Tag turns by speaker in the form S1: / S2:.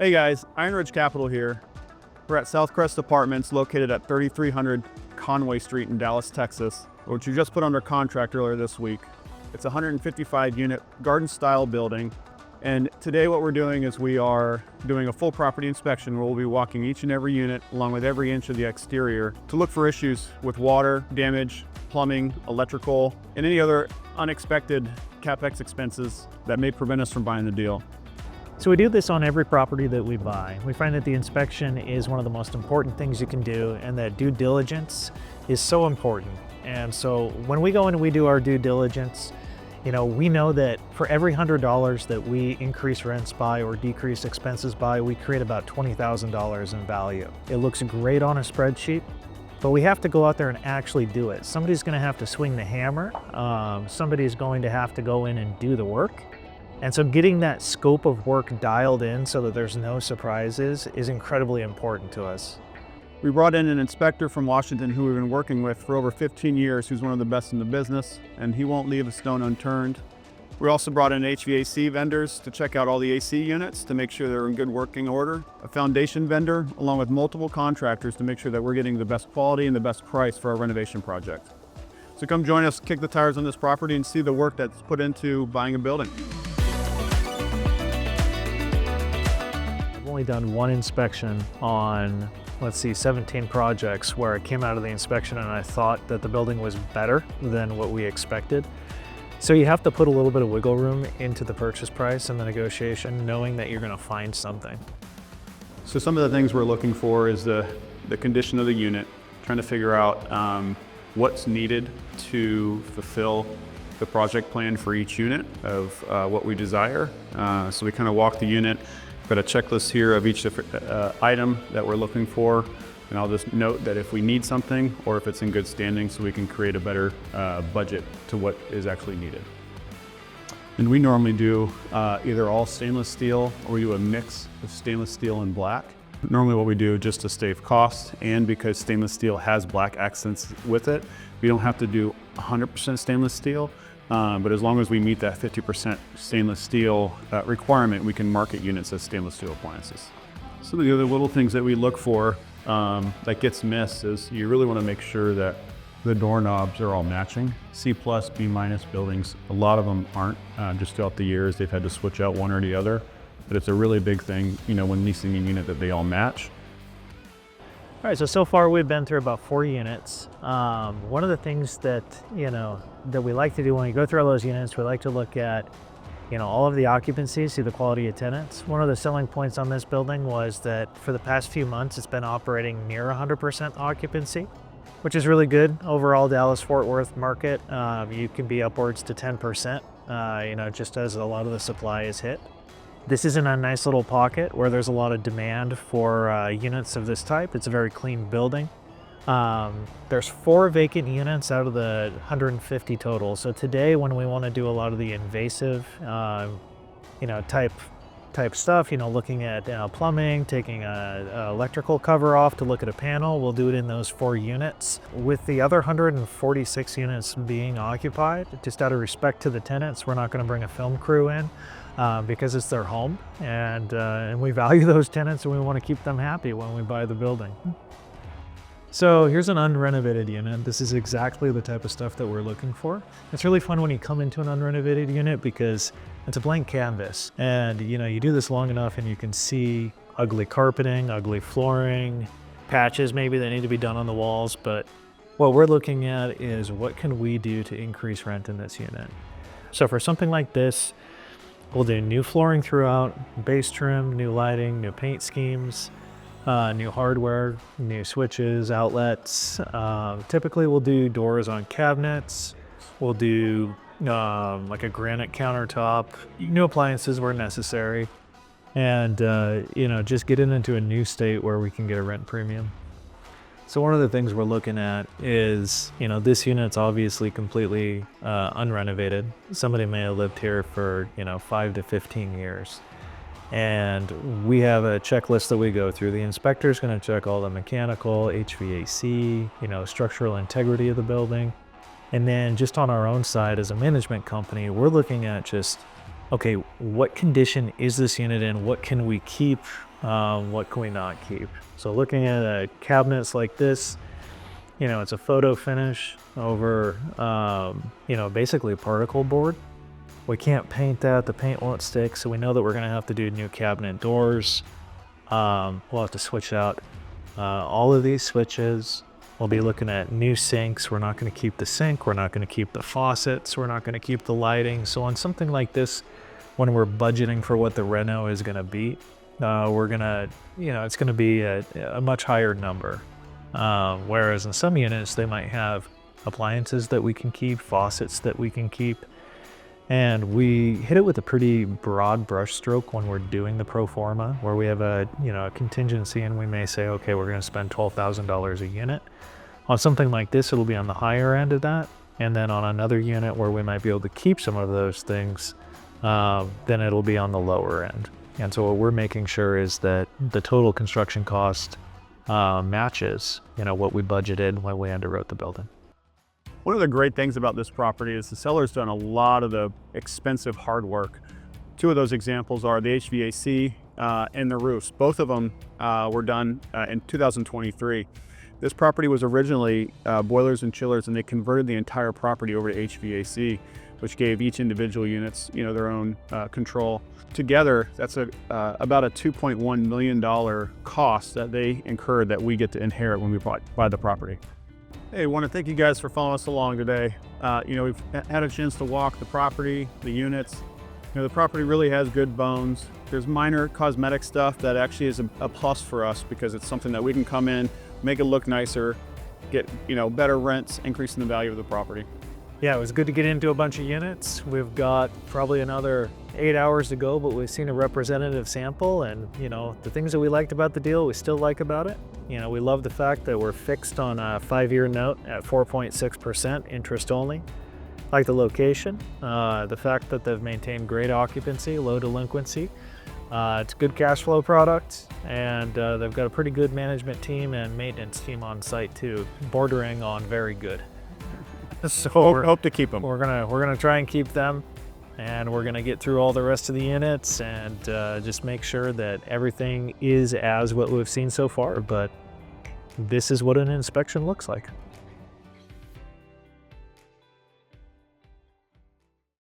S1: Hey guys, Ironridge Capital here. We're at Southcrest Apartments located at 3300 Conway Street in Dallas, Texas, which we just put under contract earlier this week. It's a 155 unit garden style building. And today what we're doing is we are doing a full property inspection where we'll be walking each and every unit along with every inch of the exterior to look for issues with water, damage, plumbing, electrical, and any other unexpected CapEx expenses that may prevent us from buying the deal.
S2: So we do this on every property that we buy. We find that the inspection is one of the most important things you can do, and that due diligence is so important. And so when we go in and we do our due diligence, we know that for every $100 that we increase rents by or decrease expenses by, we create about $20,000 in value. It looks great on a spreadsheet, but we have to go out there and actually do it. Somebody's going to have to swing the hammer. Somebody's going to have to go in and do the work. And so getting that scope of work dialed in so that there's no surprises is incredibly important to us.
S1: We brought in an inspector from Washington who we've been working with for over 15 years, who's one of the best in the business, and he won't leave a stone unturned. We also brought in HVAC vendors to check out all the AC units to make sure they're in good working order, a foundation vendor, along with multiple contractors to make sure that we're getting the best quality and the best price for our renovation project. So come join us, kick the tires on this property, and see the work that's put into buying a building.
S2: I've only done one inspection on 17 projects where I came out of the inspection and I thought that the building was better than what we expected. So you have to put a little bit of wiggle room into the purchase price and the negotiation, knowing that you're going to find something.
S1: So some of the things we're looking for is the condition of the unit, trying to figure out what's needed to fulfill the project plan for each unit of what we desire. So we kind of walk the unit. Got a checklist here of each different item that we're looking for, and I'll just note that if we need something or if it's in good standing, so we can create a better budget to what is actually needed. And we normally do either all stainless steel or we do a mix of stainless steel and black. Normally what we do, just to save cost and because stainless steel has black accents with it, we don't have to do 100% stainless steel. But as long as we meet that 50% stainless steel requirement, we can market units as stainless steel appliances. Some of the other little things that we look for that gets missed is you really want to make sure that the doorknobs are all matching. C+, B- buildings, a lot of them aren't. Just throughout the years, they've had to switch out one or the other. But it's a really big thing, when leasing a unit, that they all match.
S2: All right, so far we've been through about 4 units. One of the things that, that we like to do when we go through all those units, we like to look at, all of the occupancy, see the quality of tenants. One of the selling points on this building was that for the past few months, it's been operating near 100% occupancy, which is really good. Overall Dallas-Fort Worth market, you can be upwards to 10%, just as a lot of the supply is hit. This is in a nice little pocket where there's a lot of demand for units of this type. It's a very clean building. There's 4 vacant units out of the 150 total. So today, when we want to do a lot of the invasive, type stuff, looking at plumbing, taking a electrical cover off to look at a panel, we'll do it in those 4 units. With the other 146 units being occupied, just out of respect to the tenants, we're not going to bring a film crew in. Because it's their home, and we value those tenants and we want to keep them happy when we buy the building. So here's an unrenovated unit. This is exactly the type of stuff that we're looking for. It's really fun when you come into an unrenovated unit because it's a blank canvas, and you do this long enough and you can see ugly carpeting, ugly flooring, patches maybe that need to be done on the walls. But what we're looking at is what can we do to increase rent in this unit. So for something like this, we'll do new flooring throughout, base trim, new lighting, new paint schemes, new hardware, new switches, outlets. Typically we'll do doors on cabinets. We'll do like a granite countertop, new appliances where necessary, and just get it into a new state where we can get a rent premium. So one of the things we're looking at is, this unit's obviously completely unrenovated. Somebody may have lived here for, 5 to 15 years. And we have a checklist that we go through. The inspector's going to check all the mechanical, HVAC, structural integrity of the building. And then just on our own side as a management company, we're looking at just okay, what condition is this unit in? What can we keep? What can we not keep? So looking at cabinets like this, it's a photo finish over, basically particle board. We can't paint that. The paint won't stick. So we know that we're going to have to do new cabinet doors. We'll have to switch out all of these switches. We'll be looking at new sinks. We're not going to keep the sink. We're not going to keep the faucets. We're not going to keep the lighting. So on something like this, when we're budgeting for what the reno is going to be, we're going to, it's going to be a much higher number. Whereas in some units, they might have appliances that we can keep, faucets that we can keep. And we hit it with a pretty broad brush stroke when we're doing the pro forma, where we have a contingency, and we may say, okay, we're going to spend $12,000 a unit. On something like this, it'll be on the higher end of that. And then on another unit where we might be able to keep some of those things, then it'll be on the lower end. And so what we're making sure is that the total construction cost matches, what we budgeted when we underwrote the building.
S1: One of the great things about this property is the seller's done a lot of the expensive hard work. Two of those examples are the HVAC and the roofs. Both of them were done in 2023. This property was originally boilers and chillers, and they converted the entire property over to HVAC, which gave each individual units, their own control. Together, that's about a $2.1 million cost that they incurred that we get to inherit when we buy the property. Hey, I want to thank you guys for following us along today. We've had a chance to walk the property, the units. The property really has good bones. There's minor cosmetic stuff that actually is a plus for us because it's something that we can come in, make it look nicer, get better rents, increasing the value of the property.
S2: Yeah, it was good to get into a bunch of units. We've got probably another 8 hours to go, but we've seen a representative sample, and the things that we liked about the deal, we still like about it. We love the fact that we're fixed on a 5-year note at 4.6% interest only. Like the location, the fact that they've maintained great occupancy, low delinquency. It's a good cash flow product, and they've got a pretty good management team and maintenance team on site too, bordering on very good. So
S1: hope to keep them.
S2: We're gonna try and keep them, and we're gonna get through all the rest of the units and just make sure that everything is as what we've seen so far. But this is what an inspection looks like.